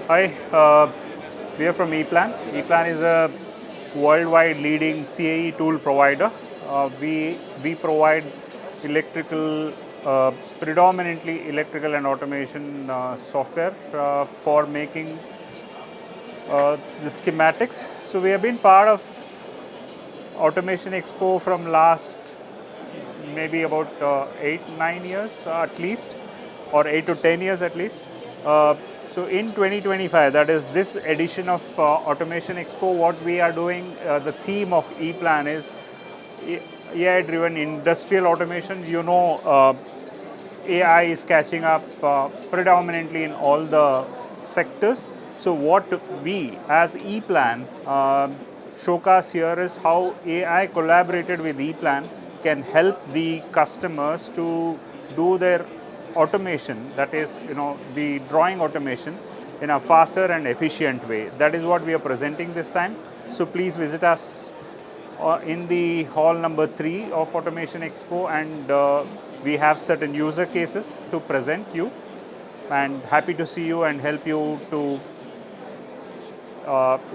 Hi, we are from Eplan. Eplan is a worldwide leading CAE tool provider. We provide electrical, predominantly electrical and automation software for making the schematics. So we have been part of Automation Expo from last maybe about 8-9 years at least, or 8 to 10 years at least. So in 2025, that is this edition of Automation Expo, what we are doing, the theme of ePlan is AI-driven industrial automation. AI is catching up predominantly in all the sectors. So what we as ePlan showcase here is how AI collaborated with ePlan can help the customers to do their automation, that is, the drawing automation in a faster and efficient way. That is what we are presenting this time. So please visit us in the hall number 3 of Automation Expo, and we have certain user cases to present you, and happy to see you and help you to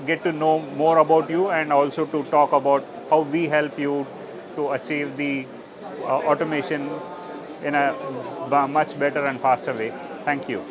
get to know more about you, and also to talk about how we help you to achieve the automation in a much better and faster way. Thank you.